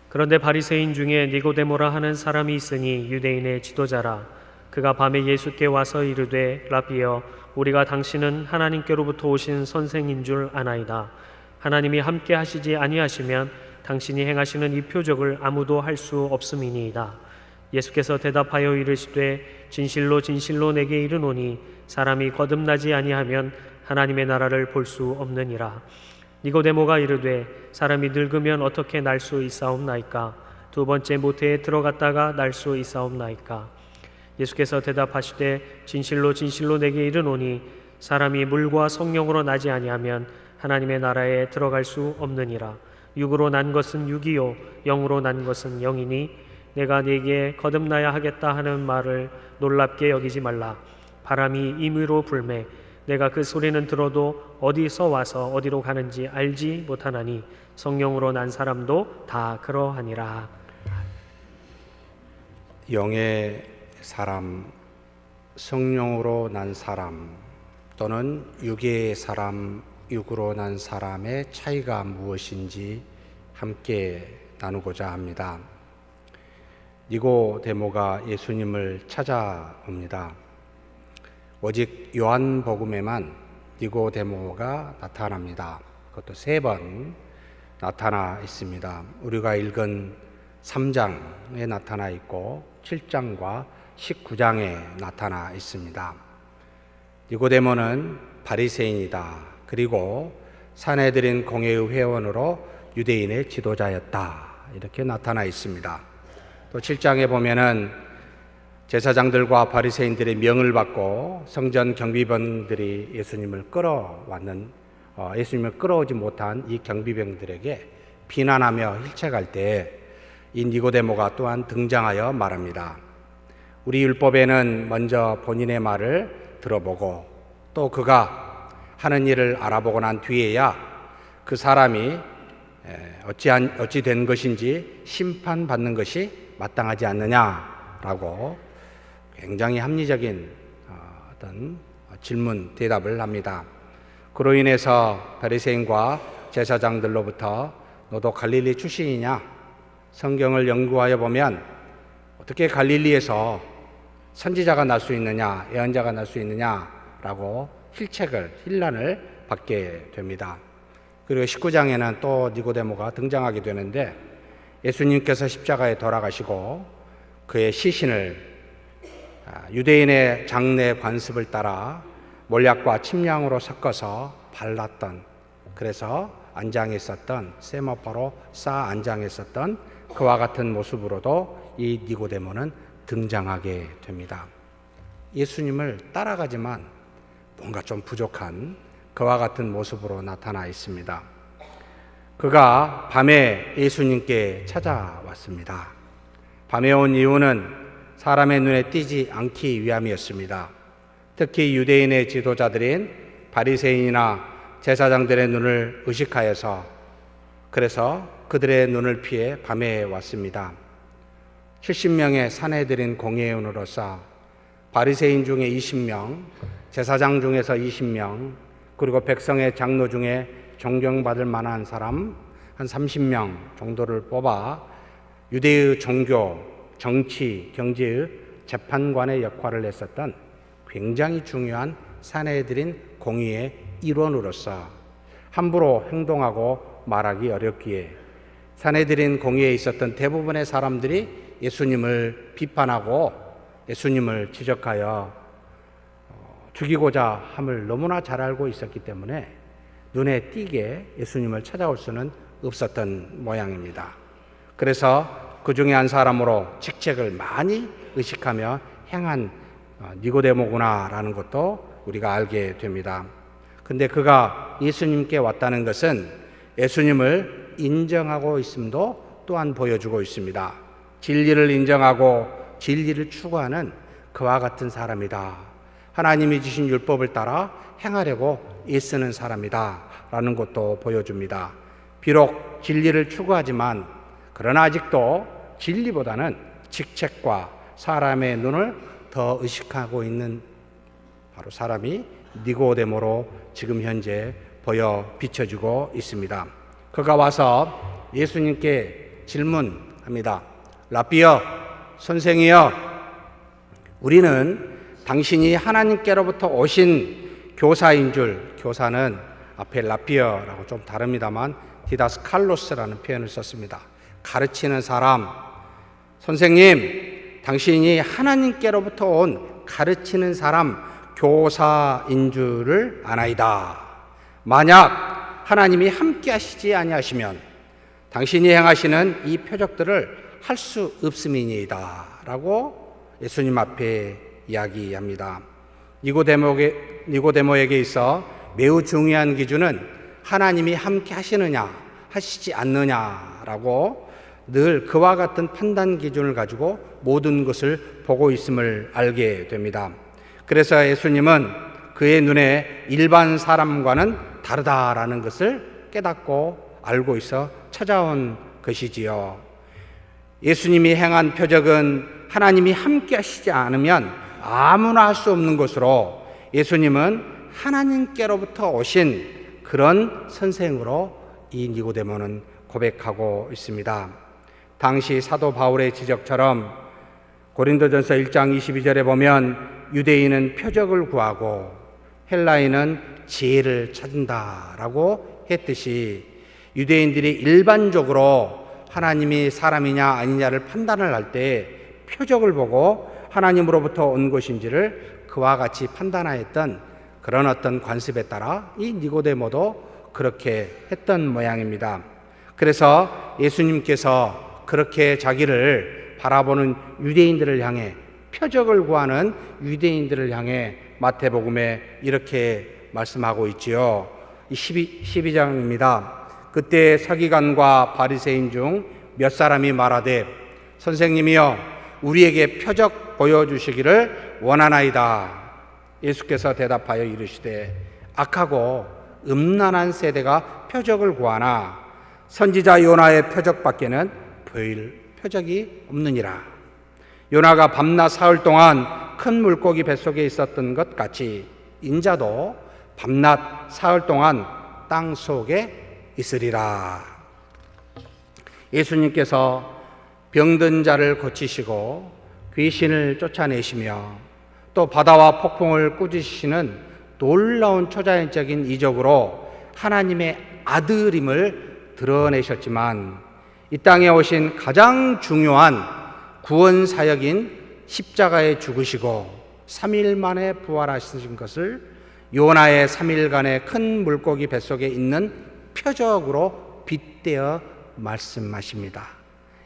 그런데 바리새인 중에 니고데모라 하는 사람이 있으니 유대인의 지도자라. 그가 밤에 예수께 와서 이르되 라비여, 우리가 당신은 하나님께로부터 오신 선생인 줄 아나이다. 하나님이 함께 하시지 아니하시면 당신이 행하시는 이 표적을 아무도 할 수 없음이니이다. 예수께서 대답하여 이르시되 진실로 진실로 내게 이르노니 사람이 거듭나지 아니하면 하나님의 나라를 볼 수 없느니라. 니고데모가 이르되 사람이 늙으면 어떻게 날 수 있사옵나이까? 두 번째 모태에 들어갔다가 날 수 있사옵나이까? 예수께서 대답하시되 진실로 진실로 내게 이르노니 사람이 물과 성령으로 나지 아니하면 하나님의 나라에 들어갈 수 없느니라. 육으로 난 것은 육이요 영으로 난 것은 영이니 내가 네게 거듭나야 하겠다 하는 말을 놀랍게 여기지 말라. 바람이 임의로 불매 내가 그 소리는 들어도 어디서 와서 어디로 가는지 알지 못하나니 성령으로 난 사람도 다 그러하니라. 영의 사람, 성령으로 난 사람 또는 육의 사람, 육으로 난 사람의 차이가 무엇인지 함께 나누고자 합니다. 니고데모가 예수님을 찾아옵니다. 오직 요한복음에만 니고데모가 나타납니다. 그것도 3번 나타나 있습니다. 우리가 읽은 3장에 나타나 있고 7장과 19장에 나타나 있습니다. 니고데모는 바리새인이다. 그리고 산헤드린 공회의 회원으로 유대인의 지도자였다. 이렇게 나타나 있습니다. 또 7장에 보면은 제사장들과 바리새인들의 명을 받고 성전 경비병들이 예수님을 끌어오지 못한 이 경비병들에게 비난하며 힐책할 때 이 니고데모가 또한 등장하여 말합니다. 우리 율법에는 먼저 본인의 말을 들어보고 또 그가 하는 일을 알아보고 난 뒤에야 그 사람이 어찌 된 것인지 심판받는 것이 마땅하지 않느냐라고 굉장히 합리적인 어떤 질문 대답을 합니다. 그로 인해서 바리새인과 제사장들로부터 너도 갈릴리 출신이냐? 성경을 연구하여 보면 어떻게 갈릴리에서 선지자가 날 수 있느냐, 예언자가 날 수 있느냐라고 힐난을 받게 됩니다. 그리고 19장에는 또 니고데모가 등장하게 되는데 예수님께서 십자가에 돌아가시고 그의 시신을 유대인의 장례 관습을 따라 몰약과 침량으로 섞어서 발랐던, 그래서 안장에 있었던, 세마포로 쌓아 안장에 있었던 그와 같은 모습으로도 이 니고데모는 등장하게 됩니다. 예수님을 따라가지만 뭔가 좀 부족한 그와 같은 모습으로 나타나 있습니다. 그가 밤에 예수님께 찾아왔습니다. 밤에 온 이유는 사람의 눈에 띄지 않기 위함이었습니다. 특히 유대인의 지도자들인 바리새인이나 제사장들의 눈을 의식하여서 그래서 그들의 눈을 피해 밤에 왔습니다. 70명의 산헤드린 공회원으로서 바리새인 중에 20명, 제사장 중에서 20명, 그리고 백성의 장로 중에 존경받을 만한 사람 한 30명 정도를 뽑아 유대의 종교, 정치, 경제의 재판관의 역할을 했었던 굉장히 중요한 산헤드린 공의의 일원으로서 함부로 행동하고 말하기 어렵기에 산헤드린 공의에 있었던 대부분의 사람들이 예수님을 비판하고 예수님을 지적하여 죽이고자 함을 너무나 잘 알고 있었기 때문에 눈에 띄게 예수님을 찾아올 수는 없었던 모양입니다. 그래서 그 중에 한 사람으로 직책을 많이 의식하며 행한 니고데모구나라는 것도 우리가 알게 됩니다. 근데 그가 예수님께 왔다는 것은 예수님을 인정하고 있음도 또한 보여주고 있습니다. 진리를 인정하고 진리를 추구하는 그와 같은 사람이다. 하나님이 주신 율법을 따라 행하려고 애쓰는 사람이다 라는 것도 보여줍니다. 비록 진리를 추구하지만 그러나 아직도 진리보다는 직책과 사람의 눈을 더 의식하고 있는 바로 사람이 니고데모로 지금 현재 보여 비춰지고 있습니다. 그가 와서 예수님께 질문합니다. 라비어, 선생이여, 우리는 당신이 하나님께로부터 오신 교사인 줄, 교사는 앞에 라비어라고 좀 다릅니다만 디다스칼로스라는 표현을 썼습니다. 가르치는 사람, 선생님, 당신이 하나님께로부터 온 가르치는 사람, 교사인 줄을 아나이다. 만약 하나님이 함께 하시지 아니하시면 당신이 행하시는 이 표적들을 할 수 없음이니이다 라고 예수님 앞에 이야기합니다. 니고데모에게 있어 매우 중요한 기준은 하나님이 함께 하시느냐 하시지 않느냐라고 늘 그와 같은 판단 기준을 가지고 모든 것을 보고 있음을 알게 됩니다. 그래서 예수님은 그의 눈에 일반 사람과는 다르다라는 것을 깨닫고 알고 있어 찾아온 것이지요. 예수님이 행한 표적은 하나님이 함께 하시지 않으면 아무나 할 수 없는 것으로 예수님은 하나님께로부터 오신 그런 선생으로 이 니고데모는 고백하고 있습니다. 당시 사도 바울의 지적처럼 고린도전서 1장 22절에 보면 유대인은 표적을 구하고 헬라인은 지혜를 찾는다라고 했듯이 유대인들이 일반적으로 하나님이 사람이냐 아니냐를 판단을 할 때 표적을 보고 하나님으로부터 온 것인지를 그와 같이 판단하였던 그런 어떤 관습에 따라 이 니고데모도 그렇게 했던 모양입니다. 그래서 예수님께서 그렇게 자기를 바라보는 유대인들을 향해, 표적을 구하는 유대인들을 향해 마태복음에 이렇게 말씀하고 있지요. 12장입니다. 그때 서기관과 바리새인 중 몇 사람이 말하되 선생님이여 우리에게 표적 보여주시기를 원하나이다. 예수께서 대답하여 이르시되 악하고 음란한 세대가 표적을 구하나 선지자 요나의 표적밖에는 보일 표적이 없느니라. 요나가 밤낮 사흘 동안 큰 물고기 뱃속에 있었던 것 같이 인자도 밤낮 사흘 동안 땅 속에 있으리라. 예수님께서 병든 자를 고치시고 귀신을 쫓아내시며 또 바다와 폭풍을 꾸짖으시는 놀라운 초자연적인 이적으로 하나님의 아들임을 드러내셨지만 이 땅에 오신 가장 중요한 구원 사역인 십자가에 죽으시고 3일 만에 부활하신 것을 요나의 3일간의 큰 물고기 뱃속에 있는 표적으로 빗대어 말씀하십니다.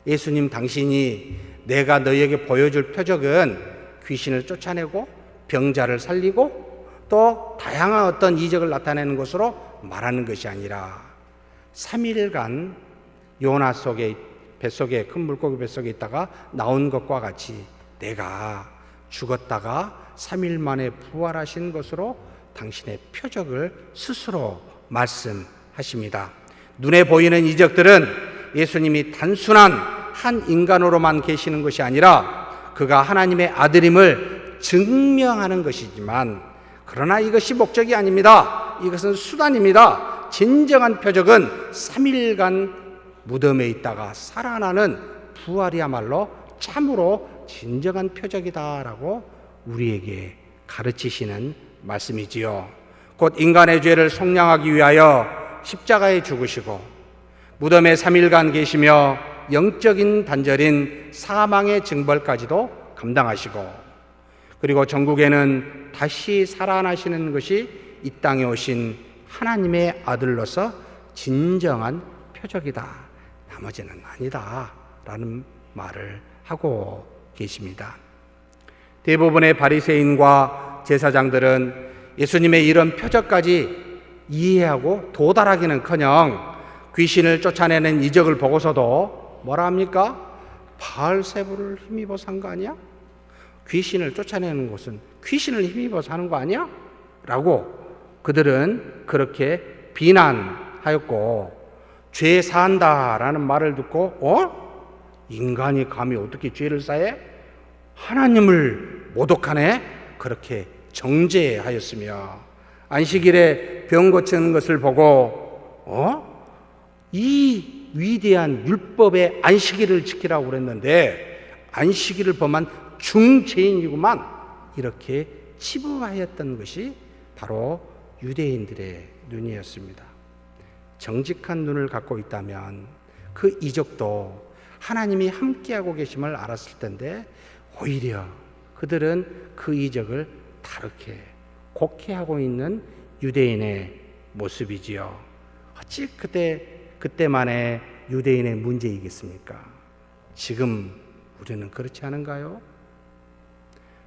예수님 당신이 내가 너희에게 보여줄 표적은 귀신을 쫓아내고 병자를 살리고 또 다양한 어떤 이적을 나타내는 것으로 말하는 것이 아니라 3일간 요나 속에 뱃속에 큰 물고기 뱃속에 있다가 나온 것과 같이 내가 죽었다가 3일 만에 부활하신 것으로 당신의 표적을 스스로 말씀하십니다. 눈에 보이는 이적들은 예수님이 단순한 한 인간으로만 계시는 것이 아니라 그가 하나님의 아들임을 증명하는 것이지만 그러나 이것이 목적이 아닙니다. 이것은 수단입니다. 진정한 표적은 3일간 무덤에 있다가 살아나는 부활이야말로 참으로 진정한 표적이다라고 우리에게 가르치시는 말씀이지요. 곧 인간의 죄를 속량하기 위하여 십자가에 죽으시고 무덤에 3일간 계시며 영적인 단절인 사망의 징벌까지도 감당하시고 그리고 전국에는 다시 살아나시는 것이 이 땅에 오신 하나님의 아들로서 진정한 표적이다. 나머지는 아니다. 라는 말을 하고 계십니다. 대부분의 바리새인과 제사장들은 예수님의 이런 표적까지 이해하고 도달하기는커녕 귀신을 쫓아내는 이적을 보고서도 뭐라 합니까? 바알세불을 힘입어서 한 거 아니야? 귀신을 쫓아내는 것은 귀신을 힘입어서 하는 거 아니야? 라고 그들은 그렇게 비난하였고 죄 사한다라는 말을 듣고 인간이 감히 어떻게 죄를 쌓해? 하나님을 모독하네? 그렇게 정죄하였으며 안식일에 병 고치는 것을 보고 이 위대한 율법의 안식일을 지키라고 그랬는데 안식일을 범한 중죄인이구만, 이렇게 치부하였던 것이 바로 유대인들의 눈이었습니다. 정직한 눈을 갖고 있다면 그 이적도 하나님이 함께하고 계심을 알았을 텐데 오히려 그들은 그 이적을 다르게 곡해하고 있는 유대인의 모습이지요. 어찌 그때만의 유대인의 문제이겠습니까? 지금 우리는 그렇지 않은가요?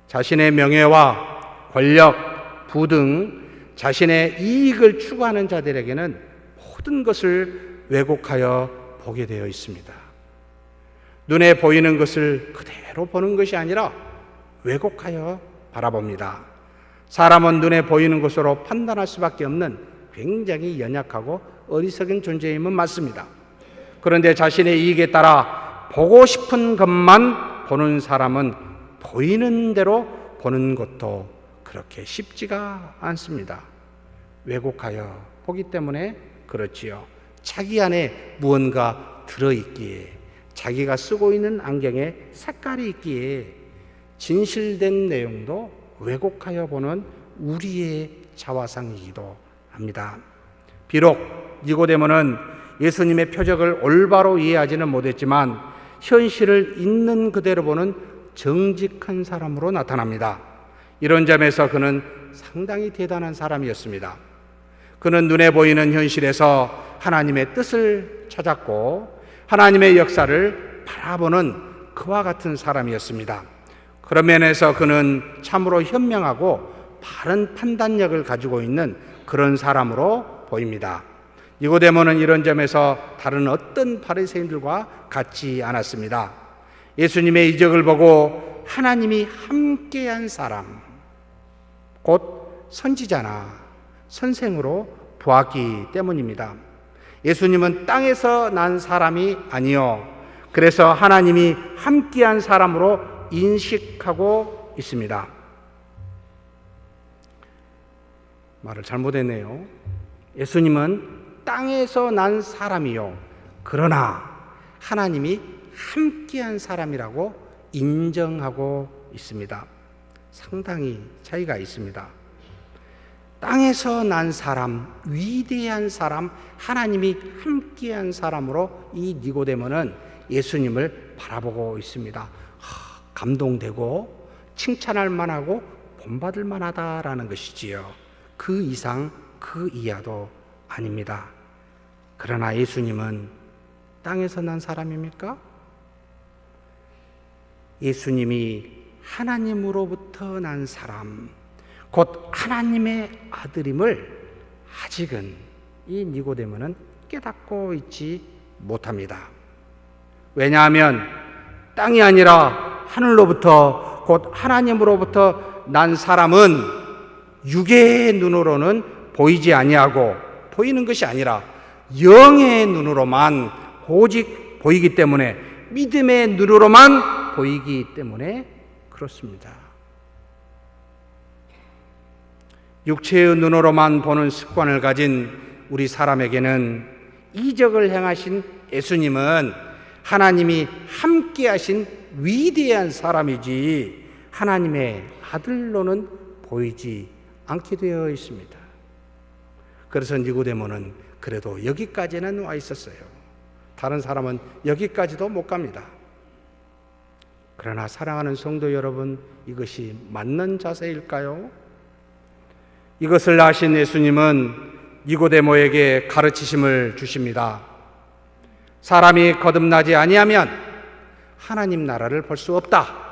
자신의 명예와 권력, 부 등 자신의 이익을 추구하는 자들에게는 모든 것을 왜곡하여 보게 되어 있습니다. 눈에 보이는 것을 그대로 보는 것이 아니라 왜곡하여 바라봅니다. 사람은 눈에 보이는 것으로 판단할 수밖에 없는 굉장히 연약하고 어리석은 존재임은 맞습니다. 그런데 자신의 이익에 따라 보고 싶은 것만 보는 사람은 보이는 대로 보는 것도 그렇게 쉽지가 않습니다. 왜곡하여 보기 때문에 그렇지요. 자기 안에 무언가 들어있기에, 자기가 쓰고 있는 안경에 색깔이 있기에 진실된 내용도 왜곡하여 보는 우리의 자화상이기도 합니다. 비록 니고데모는 예수님의 표적을 올바로 이해하지는 못했지만 현실을 있는 그대로 보는 정직한 사람으로 나타납니다. 이런 점에서 그는 상당히 대단한 사람이었습니다. 그는 눈에 보이는 현실에서 하나님의 뜻을 찾았고 하나님의 역사를 바라보는 그와 같은 사람이었습니다. 그런 면에서 그는 참으로 현명하고 바른 판단력을 가지고 있는 그런 사람으로 보입니다. 니고데모는 이런 점에서 다른 어떤 바리새인들과 같지 않았습니다. 예수님의 이적을 보고 하나님이 함께한 사람, 곧 선지자나 선생으로 보았기 때문입니다. 예수님은 땅에서 난 사람이 아니요, 그래서 하나님이 함께한 사람으로 인식하고 있습니다. 말을 잘못했네요. 예수님은 땅에서 난 사람이요, 그러나 하나님이 함께한 사람이라고 인정하고 있습니다. 상당히 차이가 있습니다. 땅에서 난 사람, 위대한 사람, 하나님이 함께한 사람으로 이 니고데모는 예수님을 바라보고 있습니다. 감동되고 칭찬할 만하고 본받을 만하다라는 것이지요. 그 이상 그 이하도 아닙니다. 그러나 예수님은 땅에서 난 사람입니까? 예수님이 하나님으로부터 난 사람, 곧 하나님의 아들임을 아직은 이 니고데모는 깨닫고 있지 못합니다. 왜냐하면 땅이 아니라 하늘로부터 곧 하나님으로부터 난 사람은 육의 눈으로는 보이지 아니하고 보이는 것이 아니라 영의 눈으로만 오직 보이기 때문에, 믿음의 눈으로만 보이기 때문에 그렇습니다. 육체의 눈으로만 보는 습관을 가진 우리 사람에게는 이적을 행하신 예수님은 하나님이 함께 하신 위대한 사람이지 하나님의 아들로는 보이지 않게 되어 있습니다. 그래서 니고데모는 그래도 여기까지는 와 있었어요. 다른 사람은 여기까지도 못 갑니다. 그러나 사랑하는 성도 여러분, 이것이 맞는 자세일까요? 이것을 아신 예수님은 니고데모에게 가르치심을 주십니다. 사람이 거듭나지 아니하면 하나님 나라를 볼 수 없다.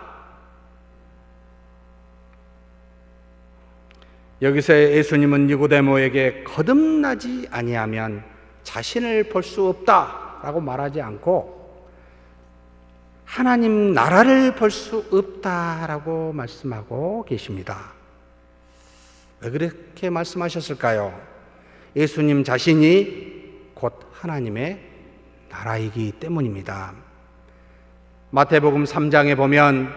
여기서 예수님은 니고데모에게 거듭나지 아니하면 자신을 볼 수 없다라고 말하지 않고 하나님 나라를 볼 수 없다라고 말씀하고 계십니다. 왜 그렇게 말씀하셨을까요? 예수님 자신이 곧 하나님의 나라이기 때문입니다. 마태복음 3장에 보면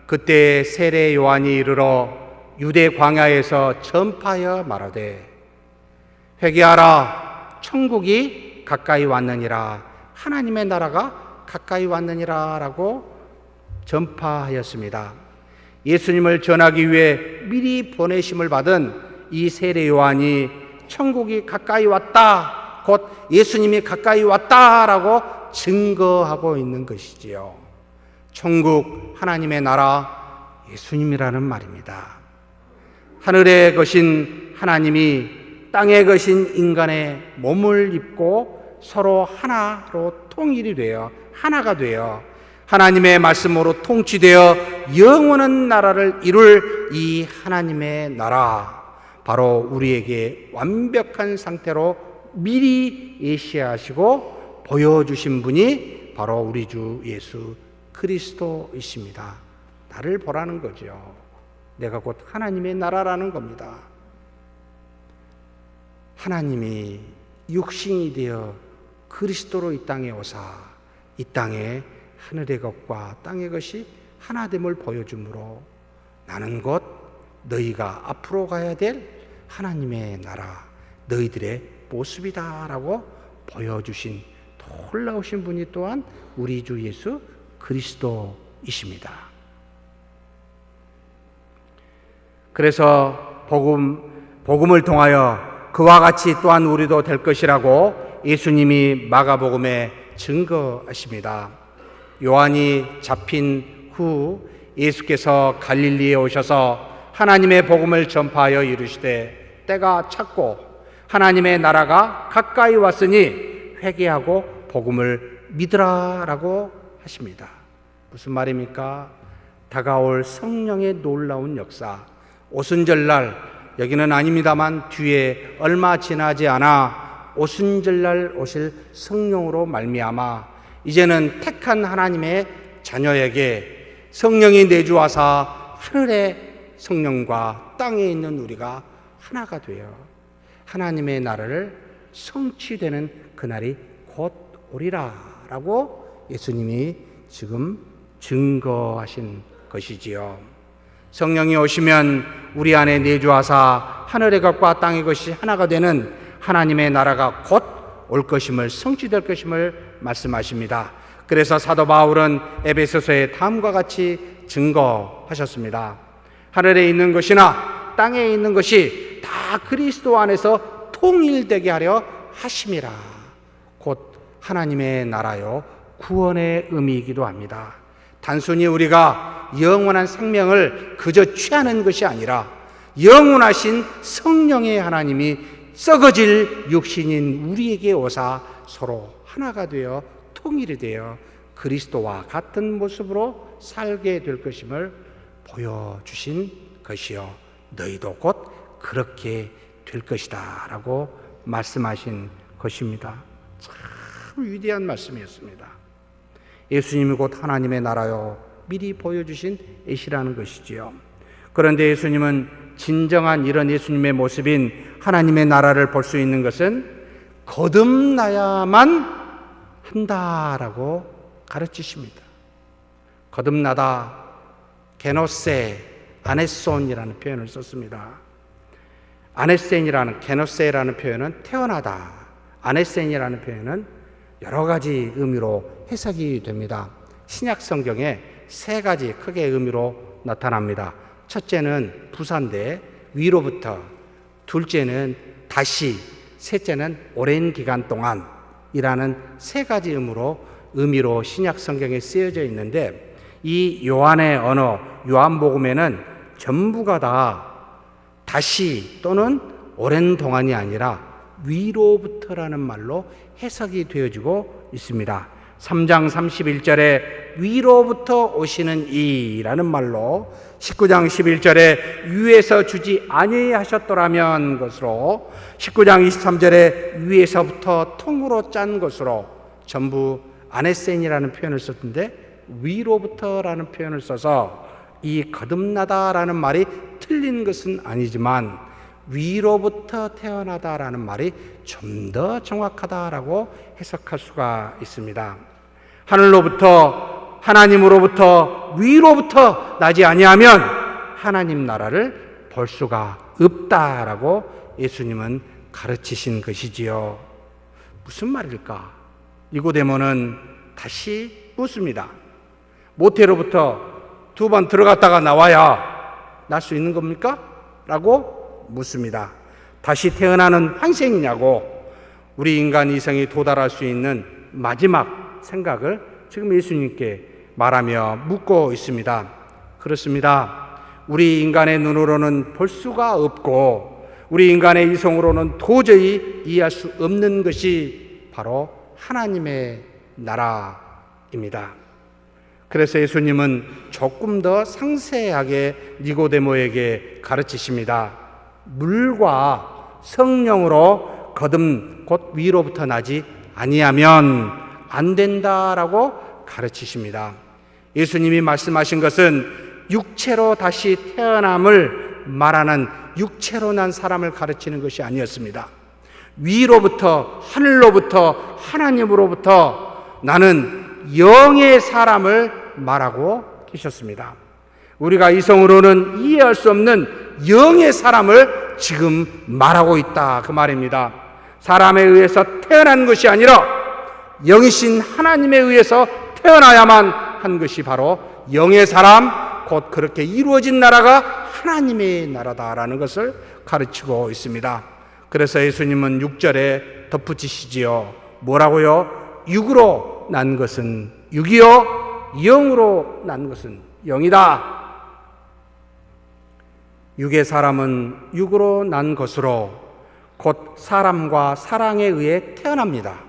그때 세례 요한이 이르러 유대 광야에서 전파하여 말하되 회개하라, 천국이 가까이 왔느니라 하나님의 나라가 가까이 왔느니라 라고 전파하였습니다. 예수님을 전하기 위해 미리 보내심을 받은 이 세례 요한이 천국이 가까이 왔다, 곧 예수님이 가까이 왔다라고 증거하고 있는 것이지요. 천국, 하나님의 나라, 예수님이라는 말입니다. 하늘에 거신 하나님이 땅에 거신 인간의 몸을 입고 서로 하나로 통일이 되어 하나가 되어 하나님의 말씀으로 통치되어 영원한 나라를 이룰 이 하나님의 나라, 바로 우리에게 완벽한 상태로 미리 예시하시고 보여주신 분이 바로 우리 주 예수 그리스도이십니다. 나를 보라는 거죠. 내가 곧 하나님의 나라라는 겁니다. 하나님이 육신이 되어 그리스도로 이 땅에 오사 이 땅에 하늘의 것과 땅의 것이 하나됨을 보여주므로 나는 곧 너희가 앞으로 가야 될 하나님의 나라, 너희들의 모습이다라고 보여주신 놀라우신 분이 또한 우리 주 예수 그리스도이십니다. 그래서 복음을 통하여 그와 같이 또한 우리도 될 것이라고 예수님이 마가복음에 증거하십니다. 요한이 잡힌 후 예수께서 갈릴리에 오셔서 하나님의 복음을 전파하여 이르시되 때가 찼고 하나님의 나라가 가까이 왔으니 회개하고 복음을 믿으라라고 하십니다. 무슨 말입니까? 다가올 성령의 놀라운 역사, 오순절날, 여기는 아닙니다만 뒤에 얼마 지나지 않아 오순절날 오실 성령으로 말미암아 이제는 택한 하나님의 자녀에게 성령이 내주하사 하늘의 성령과 땅에 있는 우리가 하나가 되어 하나님의 나라를 성취되는 그날이 곧 오리라 라고 예수님이 지금 증거하신 것이지요. 성령이 오시면 우리 안에 내주하사 하늘의 것과 땅의 것이 하나가 되는 하나님의 나라가 곧 올 것임을, 성취될 것임을 말씀하십니다. 그래서 사도 바울은 에베소서에 다음과 같이 증거하셨습니다. 하늘에 있는 것이나 땅에 있는 것이 다 그리스도 안에서 통일되게 하려 하심이라. 곧 하나님의 나라요 구원의 의미이기도 합니다. 단순히 우리가 영원한 생명을 그저 취하는 것이 아니라 영원하신 성령의 하나님이 썩어질 육신인 우리에게 오사 서로 하나가 되어 통일이 되어 그리스도와 같은 모습으로 살게 될 것임을 보여주신 것이요 너희도 곧 그렇게 될 것이다 라고 말씀하신 것입니다. 참 위대한 말씀이었습니다. 예수님이 곧 하나님의 나라요 미리 보여주신 예시라는 것이지요. 그런데 예수님은 진정한 이런 예수님의 모습인 하나님의 나라를 볼 수 있는 것은 거듭나야만 한다라고 가르치십니다. 거듭나다, 게노세, 아네손이라는 표현을 썼습니다. 아네센이라는, 게노세라는 표현은 태어나다, 아네센이라는 표현은 여러 가지 의미로 해석이 됩니다. 신약 성경에 세 가지 크게 의미로 나타납니다. 첫째는 부사인데 위로부터, 둘째는 다시, 셋째는 오랜 기간 동안이라는 세 가지 의미로 신약 성경에 쓰여져 있는데 이 요한의 언어, 요한복음에는 전부가 다 다시 또는 오랜 동안이 아니라 위로부터라는 말로 해석이 되어지고 있습니다. 3장 31절에 위로부터 오시는 이라는 말로 19장 11절에 위에서 주지 아니하셨더라면 것으로 19장 23절에 위에서부터 통으로 짠 것으로 전부 아네센이라는 표현을 썼는데 위로부터라는 표현을 써서 이 거듭나다라는 말이 틀린 것은 아니지만 위로부터 태어나다라는 말이 좀 더 정확하다라고 해석할 수가 있습니다. 하늘로부터 하나님으로부터 위로부터 나지 아니하면 하나님 나라를 볼 수가 없다라고 예수님은 가르치신 것이지요. 무슨 말일까? 니고데모는 다시 묻습니다. 모태로부터 2번 들어갔다가 나와야 날 수 있는 겁니까? 라고 묻습니다. 다시 태어나는 환생이냐고 우리 인간 이성이 도달할 수 있는 마지막 생각을 지금 예수님께 말하며 묻고 있습니다. 그렇습니다. 우리 인간의 눈으로는 볼 수가 없고 우리 인간의 이성으로는 도저히 이해할 수 없는 것이 바로 하나님의 나라입니다. 그래서 예수님은 조금 더 상세하게 니고데모에게 가르치십니다. 물과 성령으로 거듭 곧 위로부터 나지 아니하면 안 된다라고 가르치십니다. 예수님이 말씀하신 것은 육체로 다시 태어남을 말하는 육체로 난 사람을 가르치는 것이 아니었습니다. 위로부터 하늘로부터 하나님으로부터 나는 영의 사람을 말하고 계셨습니다. 우리가 이성으로는 이해할 수 없는 영의 사람을 지금 말하고 있다 그 말입니다. 사람에 의해서 태어난 것이 아니라 영이신 하나님에 의해서 태어나야만 한 것이 바로 영의 사람, 곧 그렇게 이루어진 나라가 하나님의 나라다라는 것을 가르치고 있습니다. 그래서 예수님은 6절에 덧붙이시지요. 뭐라고요? 육으로 난 것은 육이요, 영으로 난 것은 영이다. 육의 사람은 육으로 난 것으로 곧 사람과 사랑에 의해 태어납니다.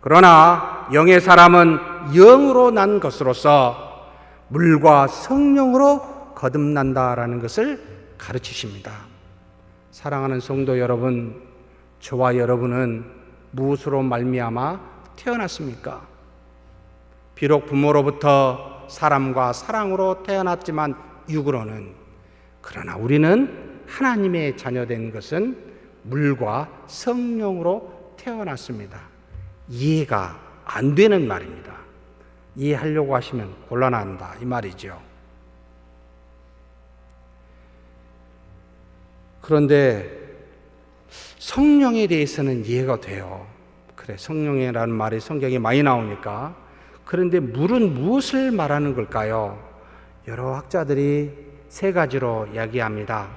그러나 영의 사람은 영으로 난 것으로서 물과 성령으로 거듭난다라는 것을 가르치십니다. 사랑하는 성도 여러분, 저와 여러분은 무엇으로 말미암아 태어났습니까? 비록 부모로부터 사람과 사랑으로 태어났지만 육으로는, 그러나 우리는 하나님의 자녀된 것은 물과 성령으로 태어났습니다. 이해가 안 되는 말입니다. 이해하려고 하시면 곤란한다 이 말이죠. 그런데 성령에 대해서는 이해가 돼요. 그래, 성령이라는 말이 성경에 많이 나오니까. 그런데 물은 무엇을 말하는 걸까요? 여러 학자들이 3가지로 이야기합니다.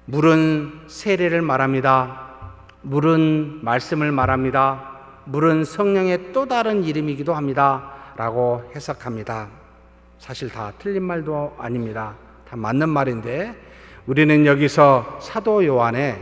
물은 세례를 말합니다. 물은 말씀을 말합니다. 물은 성령의 또 다른 이름이기도 합니다. 라고 해석합니다. 사실 다 틀린 말도 아닙니다. 다 맞는 말인데 우리는 여기서 사도 요한의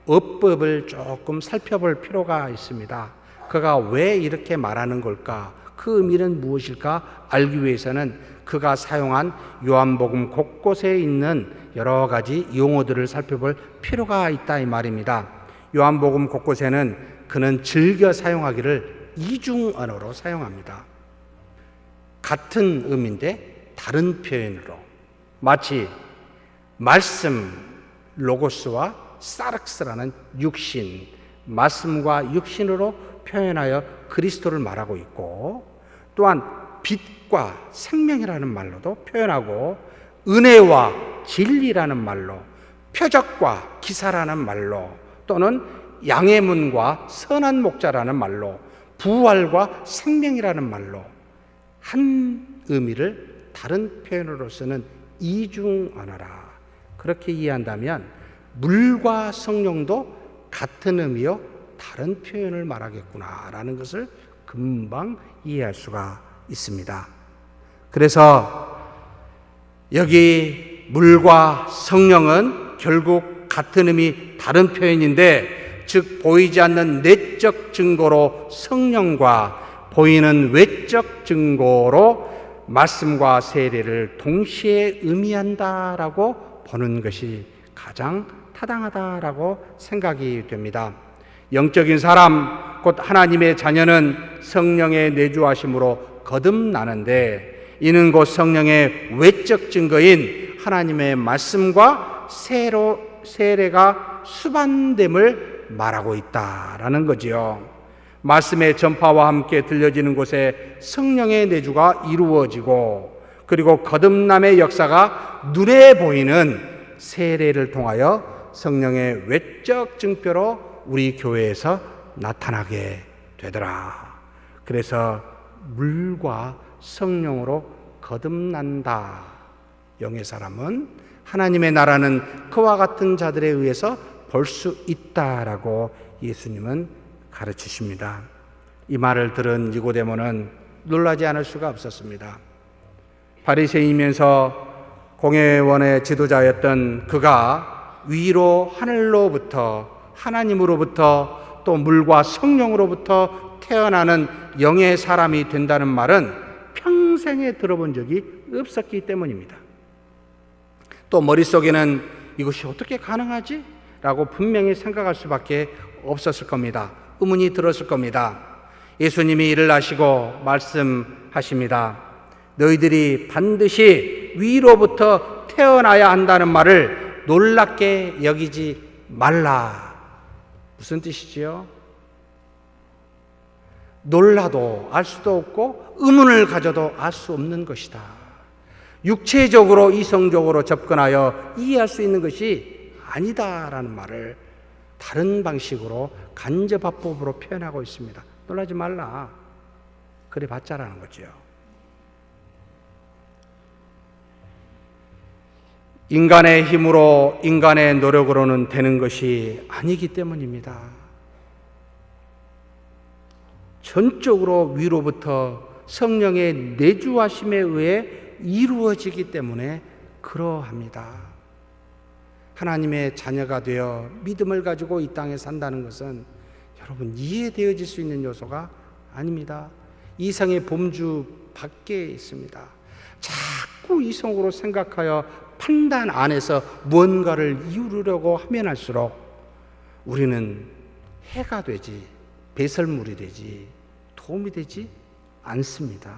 어법을 조금 살펴볼 필요가 있습니다. 그가 왜 이렇게 말하는 걸까? 그 의미는 무엇일까? 알기 위해서는 그가 사용한 요한복음 곳곳에 있는 여러 가지 용어들을 살펴볼 필요가 있다 이 말입니다. 요한복음 곳곳에는 그는 즐겨 사용하기를 이중 언어로 사용합니다. 같은 의미인데 다른 표현으로, 마치 말씀 로고스와 사르크스라는 육신, 말씀과 육신으로 표현하여 그리스도를 말하고 있고, 또한 빛과 생명이라는 말로도 표현하고, 은혜와 진리라는 말로, 표적과 기사라는 말로, 또는 양의 문과 선한 목자라는 말로, 부활과 생명이라는 말로 한 의미를 다른 표현으로서는 이중 언어라. 그렇게 이해한다면 물과 성령도 같은 의미요 다른 표현을 말하겠구나라는 것을 금방 이해할 수가 있습니다. 그래서 여기 물과 성령은 결국 같은 의미 다른 표현인데, 즉 보이지 않는 내적 증거로 성령과 보이는 외적 증거로 말씀과 세례를 동시에 의미한다라고 보는 것이 가장 타당하다라고 생각이 됩니다. 영적인 사람, 곧 하나님의 자녀는 성령의 내주하심으로 거듭나는데, 이는 곧 성령의 외적 증거인 하나님의 말씀과 세례가 수반됨을 말하고 있다라는 거지요. 말씀의 전파와 함께 들려지는 곳에 성령의 내주가 이루어지고, 그리고 거듭남의 역사가 눈에 보이는 세례를 통하여 성령의 외적 증표로 우리 교회에서 나타나게 되더라. 그래서 물과 성령으로 거듭난다. 영의 사람은 하나님의 나라는 그와 같은 자들에 의해서 볼 수 있다라고 예수님은 가르치십니다. 이 말을 들은 니고데모는 놀라지 않을 수가 없었습니다. 바리새이면서 공회원의 지도자였던 그가 위로 하늘로부터 하나님으로부터 또 물과 성령으로부터 태어나는 영의 사람이 된다는 말은 평생에 들어본 적이 없었기 때문입니다. 또 머릿속에는 이것이 어떻게 가능하지? 라고 분명히 생각할 수밖에 없었을 겁니다. 의문이 들었을 겁니다. 예수님이 이를 아시고 말씀하십니다. 너희들이 반드시 위로부터 태어나야 한다는 말을 놀랍게 여기지 말라. 무슨 뜻이지요? 놀라도 알 수도 없고 의문을 가져도 알 수 없는 것이다. 육체적으로 이성적으로 접근하여 이해할 수 있는 것이 아니다라는 말을 다른 방식으로 간접화법으로 표현하고 있습니다. 놀라지 말라. 그래 봤자라는 거죠. 인간의 힘으로 인간의 노력으로는 되는 것이 아니기 때문입니다. 전적으로 위로부터 성령의 내주하심에 의해 이루어지기 때문에 그러합니다. 하나님의 자녀가 되어 믿음을 가지고 이 땅에 산다는 것은 여러분 이해되어질 수 있는 요소가 아닙니다. 이성의 범주 밖에 있습니다. 자꾸 이성으로 생각하여 판단 안에서 무언가를 이루려고 하면 할수록 우리는 해가 되지 배설물이 되지 도움이 되지 않습니다.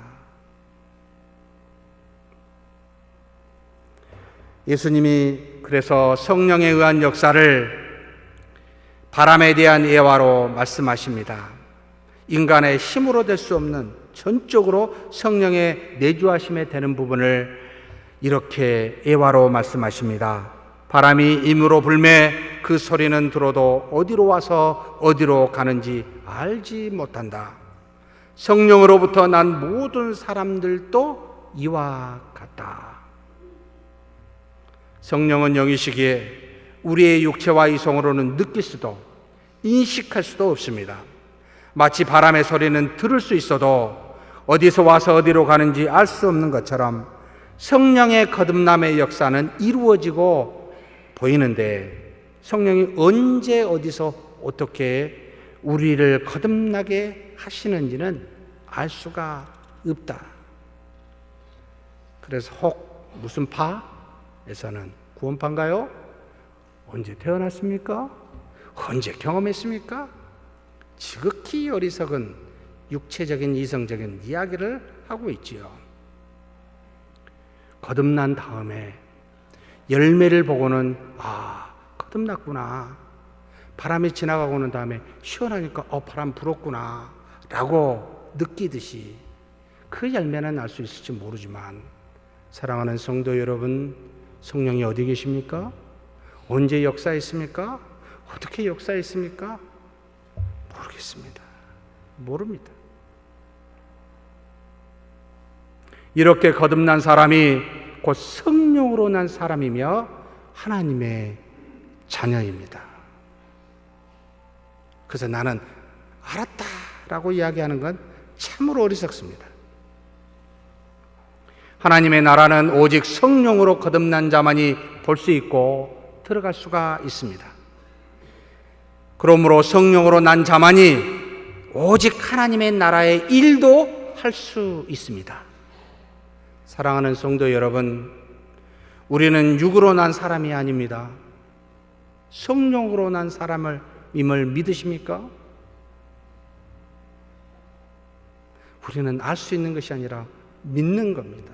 예수님이 그래서 성령에 의한 역사를 바람에 대한 예화로 말씀하십니다. 인간의 힘으로 될 수 없는 전적으로 성령의 내주하심에 되는 부분을 이렇게 예화로 말씀하십니다. 바람이 임으로 불매 그 소리는 들어도 어디로 와서 어디로 가는지 알지 못한다. 성령으로부터 난 모든 사람들도 이와 같다. 성령은 영이시기에 우리의 육체와 이성으로는 느낄 수도 인식할 수도 없습니다. 마치 바람의 소리는 들을 수 있어도 어디서 와서 어디로 가는지 알 수 없는 것처럼 성령의 거듭남의 역사는 이루어지고 보이는데 성령이 언제 어디서 어떻게 우리를 거듭나게 하시는지는 알 수가 없다. 그래서 혹 무슨 파에서는 구원파인가요? 언제 태어났습니까? 언제 경험했습니까? 지극히 어리석은 육체적인 이성적인 이야기를 하고 있지요. 거듭난 다음에 열매를 보고는 거듭났구나. 바람이 지나가고 난 다음에 시원하니까 바람 불었구나 라고 느끼듯이 그 열매는 알 수 있을지 모르지만 사랑하는 성도 여러분, 성령이 어디 계십니까? 언제 역사했습니까? 어떻게 역사했습니까? 모르겠습니다. 모릅니다. 이렇게 거듭난 사람이 곧 성령으로 난 사람이며 하나님의 자녀입니다. 그래서 나는 알았다라고 이야기하는 건 참으로 어리석습니다. 하나님의 나라는 오직 성령으로 거듭난 자만이 볼 수 있고 들어갈 수가 있습니다. 그러므로 성령으로 난 자만이 오직 하나님의 나라의 일도 할 수 있습니다. 사랑하는 성도 여러분, 우리는 육으로 난 사람이 아닙니다. 성령으로 난 사람임을 믿으십니까? 우리는 알 수 있는 것이 아니라 믿는 겁니다.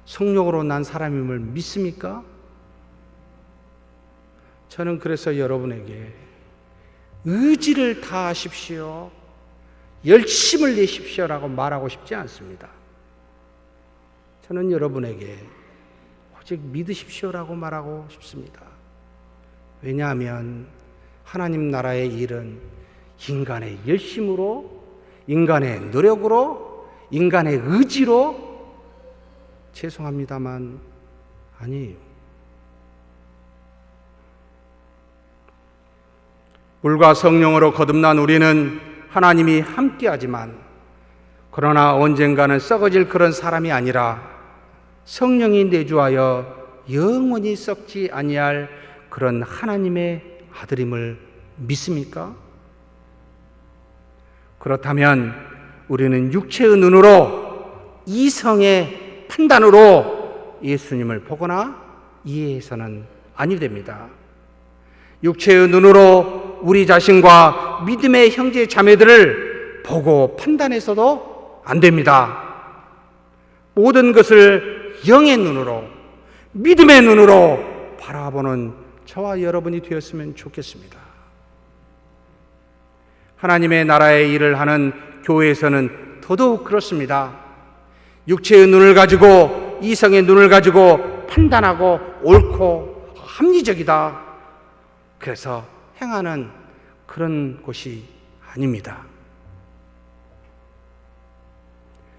성령으로 난 사람임을 믿습니까? 저는 그래서 여러분에게 의지를 다하십시오, 열심을 내십시오라고 말하고 싶지 않습니다. 저는 여러분에게 오직 믿으십시오라고 말하고 싶습니다. 왜냐하면 하나님 나라의 일은 인간의 열심으로 인간의 노력으로, 인간의 의지로, 죄송합니다만 아니에요. 물과 성령으로 거듭난 우리는 하나님이 함께하지만, 그러나 언젠가는 썩어질 그런 사람이 아니라 성령이 내주하여 영원히 썩지 아니할 그런 하나님의 아들임을 믿습니까? 그렇다면 우리는 육체의 눈으로, 이성의 판단으로 예수님을 보거나 이해해서는 아니 됩니다. 육체의 눈으로 우리 자신과 믿음의 형제 자매들을 보고 판단해서도 안 됩니다. 모든 것을 영의 눈으로, 믿음의 눈으로 바라보는 저와 여러분이 되었으면 좋겠습니다. 하나님의 나라의 일을 하는 교회에서는 더더욱 그렇습니다. 육체의 눈을 가지고, 이성의 눈을 가지고 판단하고 옳고 합리적이다, 그래서 행하는 그런 곳이 아닙니다.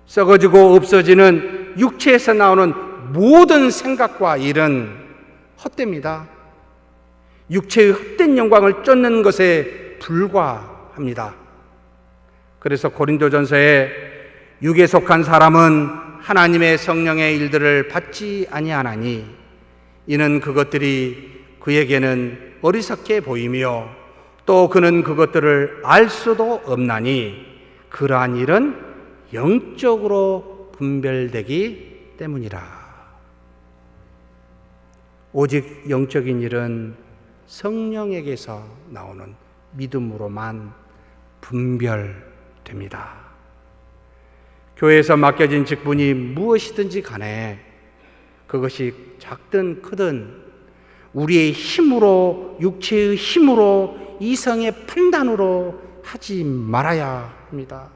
썩어지고 없어지는 육체에서 나오는 모든 생각과 일은 헛됩니다. 육체의 헛된 영광을 쫓는 것에 불과합니다. 그래서 고린도전서에 육에 속한 사람은 하나님의 성령의 일들을 받지 아니하나니 이는 그것들이 그에게는 어리석게 보이며 또 그는 그것들을 알 수도 없나니 그러한 일은 영적으로 분별되기 때문이라. 오직 영적인 일은 성령에게서 나오는 믿음으로만 분별됩니다. 교회에서 맡겨진 직분이 무엇이든지 간에 그것이 작든 크든 우리의 힘으로, 육체의 힘으로, 이성의 판단으로 하지 말아야 합니다.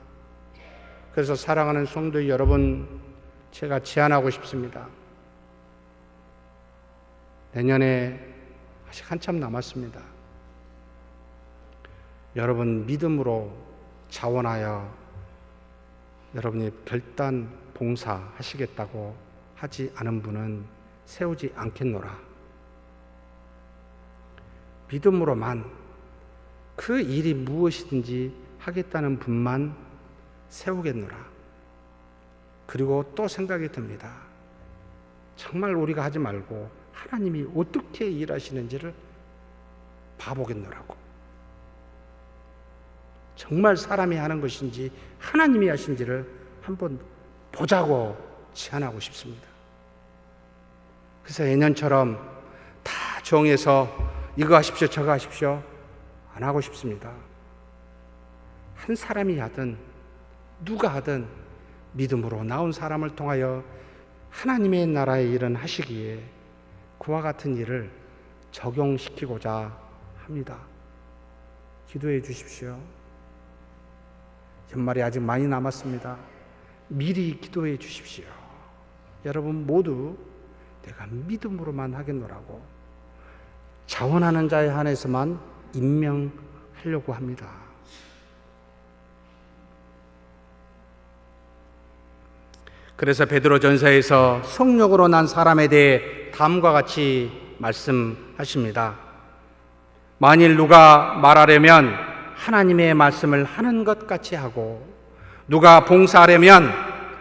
그래서 사랑하는 성도 여러분, 제가 제안하고 싶습니다. 내년에 아직 한참 남았습니다. 여러분 믿음으로 자원하여 여러분이 결단 봉사하시겠다고 하지 않은 분은 세우지 않겠노라. 믿음으로만 그 일이 무엇이든지 하겠다는 분만 세우겠노라. 그리고 또 생각이 듭니다. 정말 우리가 하지 말고 하나님이 어떻게 일하시는지를 봐보겠노라고. 정말 사람이 하는 것인지 하나님이 하신지를 한번 보자고 제안하고 싶습니다. 그래서 예년처럼 다 정해서 이거 하십시오, 저거 하십시오 안 하고 싶습니다. 한 사람이 하든 누가 하든 믿음으로 나온 사람을 통하여 하나님의 나라의 일은 하시기에 그와 같은 일을 적용시키고자 합니다. 기도해 주십시오. 연말이 아직 많이 남았습니다. 미리 기도해 주십시오. 여러분 모두 내가 믿음으로만 하겠노라고 자원하는 자에 한해서만 임명하려고 합니다. 그래서 베드로전서에서 성령으로 난 사람에 대해 다음과 같이 말씀하십니다. 만일 누가 말하려면 하나님의 말씀을 하는 것 같이 하고 누가 봉사하려면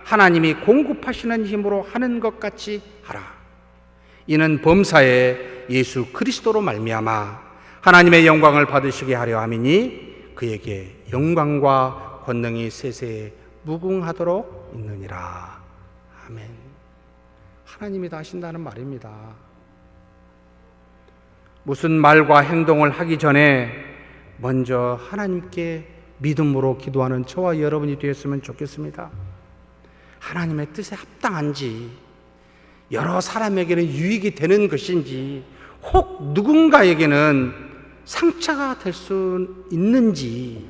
하나님이 공급하시는 힘으로 하는 것 같이 하라. 이는 범사에 예수 그리스도로 말미암아 하나님의 영광을 받으시게 하려 함이니 그에게 영광과 권능이 세세에 무궁하도록 있느니라. 아멘. 하나님이 다 하신다는 말입니다. 무슨 말과 행동을 하기 전에 먼저 하나님께 믿음으로 기도하는 저와 여러분이 되었으면 좋겠습니다. 하나님의 뜻에 합당한지, 여러 사람에게는 유익이 되는 것인지, 혹 누군가에게는 상처가 될 수 있는지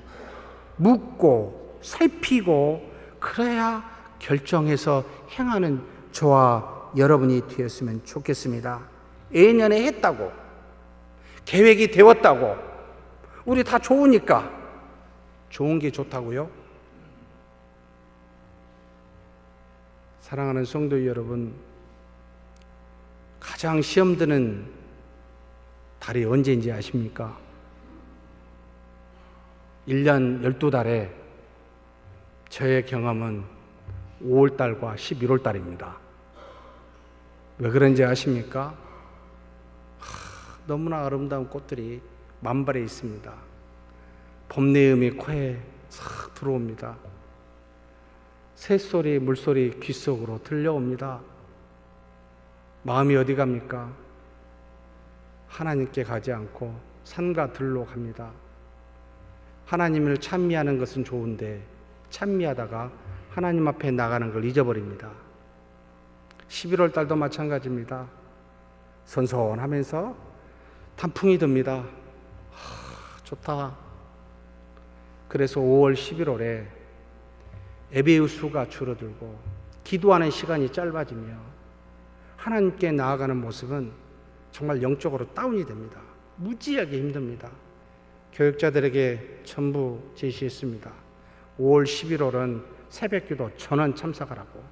묻고 살피고 그래야 결정해서 행하는 저와 여러분이 되었으면 좋겠습니다. 예년에 했다고, 계획이 되었다고, 우리 다 좋으니까 좋은 게 좋다고요? 사랑하는 성도 여러분, 가장 시험 드는 달이 언제인지 아십니까? 1년 12달에 저의 경험은 5월달과 11월달입니다. 왜 그런지 아십니까? 너무나 아름다운 꽃들이 만발해 있습니다. 봄내음이 코에 싹 들어옵니다. 새소리, 물소리 귓속으로 들려옵니다. 마음이 어디 갑니까? 하나님께 가지 않고 산과 들로 갑니다. 하나님을 찬미하는 것은 좋은데 찬미하다가 하나님 앞에 나가는 걸 잊어버립니다. 11월 달도 마찬가지입니다. 선선하면서 단풍이 듭니다. 좋다. 그래서 5월, 11월에 예배의 수가 줄어들고 기도하는 시간이 짧아지며 하나님께 나아가는 모습은 정말 영적으로 다운이 됩니다. 무지하게 힘듭니다. 교육자들에게 전부 제시했습니다. 5월, 11월은 새벽기도 전원 참석하라고.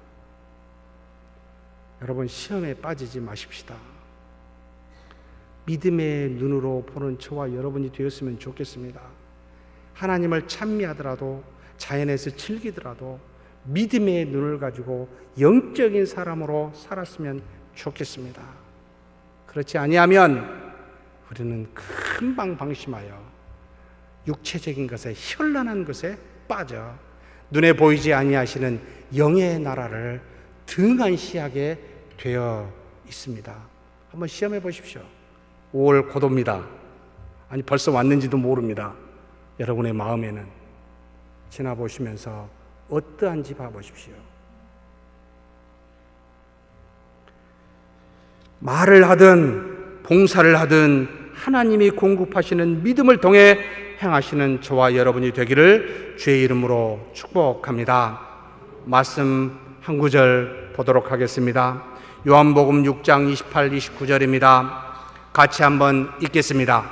여러분, 시험에 빠지지 마십시다. 믿음의 눈으로 보는 저와 여러분이 되었으면 좋겠습니다. 하나님을 찬미하더라도, 자연에서 즐기더라도 믿음의 눈을 가지고 영적인 사람으로 살았으면 좋겠습니다. 그렇지 아니하면 우리는 금방 방심하여 육체적인 것에, 현란한 것에 빠져 눈에 보이지 아니하시는 영의 나라를 등한시하게 되어 있습니다. 한번 시험해 보십시오. 5월 곧 옵니다. 아니, 벌써 왔는지도 모릅니다. 여러분의 마음에는 지나보시면서 어떠한지 봐보십시오. 말을 하든 봉사를 하든 하나님이 공급하시는 믿음을 통해 행하시는 저와 여러분이 되기를 주의 이름으로 축복합니다. 말씀 한 구절 보도록 하겠습니다. 요한복음 6장 28, 29절입니다. 같이 한번 읽겠습니다.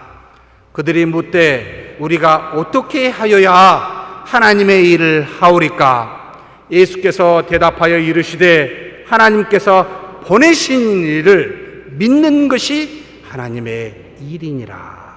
그들이 묻되 우리가 어떻게 하여야 하나님의 일을 하오리까? 예수께서 대답하여 이르시되 하나님께서 보내신 일을 믿는 것이 하나님의 일이니라.